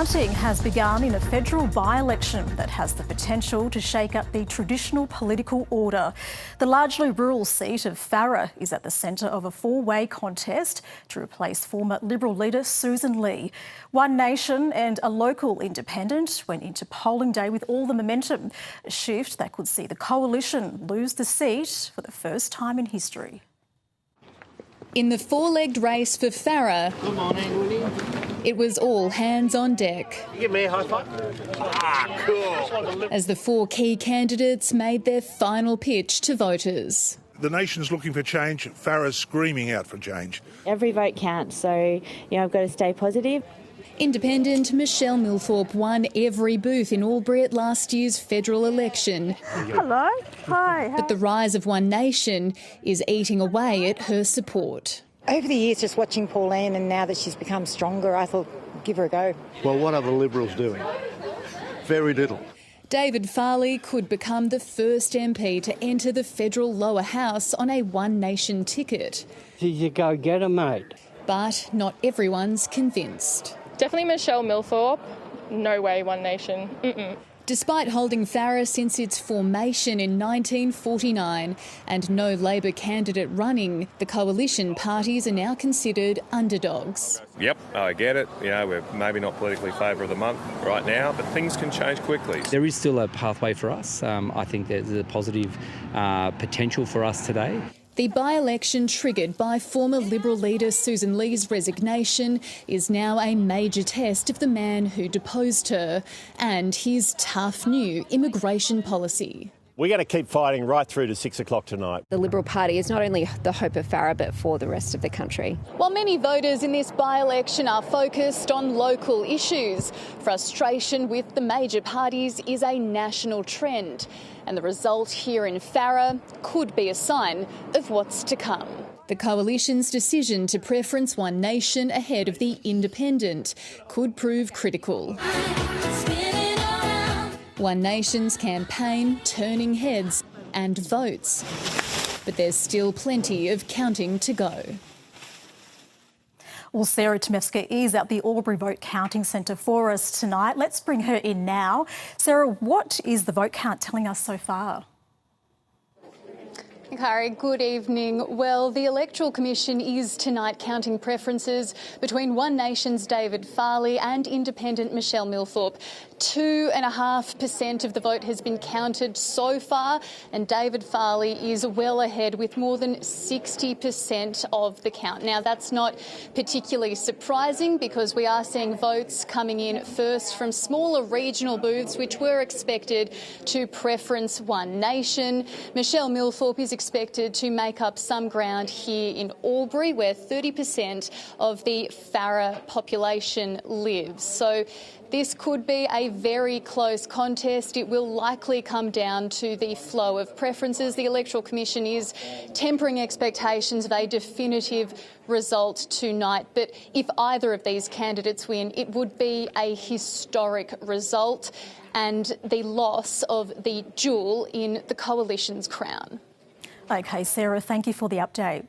Counting has begun in a federal by-election that has the potential to shake up the traditional political order. The largely rural seat of Farrer is at the centre of a four-way contest to replace former Liberal leader Sussan Ley. One Nation and a local independent went into polling day with all the momentum, a shift that could see the coalition lose the seat for the first time in history. In the four-legged race for Farrer, good morning, Woody. It was all hands on deck. Give me a high five. Cool. As the four key candidates made their final pitch to voters. The nation's looking for change. Farrer's screaming out for change. Every vote counts, so I've got to stay positive. Independent Michelle Milthorpe won every booth in Albury at last year's federal election. Hello. Hi. But the rise of One Nation is eating away at her support. Over the years, just watching Pauline, and now that she's become stronger, I thought, give her a go. Well, what are the Liberals doing? Very little. David Farley could become the first MP to enter the federal lower house on a One Nation ticket. Did you go get her, mate? But not everyone's convinced. Definitely Michelle Milthorpe. No way, One Nation. Despite holding Farrer since its formation in 1949 and no Labor candidate running, the coalition parties are now considered underdogs. Yep, I get it. We're maybe not politically favour of the month right now, but things can change quickly. There is still a pathway for us. I think there's a positive potential for us today. The by-election triggered by former Liberal leader Sussan Ley's resignation is now a major test of the man who deposed her and his tough new immigration policy. We're going to keep fighting right through to 6 o'clock tonight. The Liberal Party is not only the hope of Farrer but for the rest of the country. While many voters in this by-election are focused on local issues, frustration with the major parties is a national trend. And the result here in Farrer could be a sign of what's to come. The coalition's decision to preference One Nation ahead of the Independent could prove critical. One Nation's campaign turning heads and votes. But there's still plenty of counting to go. Well, Sarah Tomevska is at the Albury Vote Counting Centre for us tonight. Let's bring her in now. Sarah, what is the vote count telling us so far? Harry, good evening. Well, the Electoral Commission is tonight counting preferences between One Nation's David Farley and Independent Michelle Milthorpe. 2.5% of the vote has been counted so far, and David Farley is well ahead with more than 60% of the count. Now, that's not particularly surprising because we are seeing votes coming in first from smaller regional booths, which were expected to preference One Nation. Michelle Milthorpe is expected to make up some ground here in Albury, where 30% of the Farrer population lives. So this could be a very close contest. It will likely come down to the flow of preferences. The Electoral Commission is tempering expectations of a definitive result tonight. But if either of these candidates win, it would be a historic result and the loss of the jewel in the coalition's crown. OK, Sarah, thank you for the update.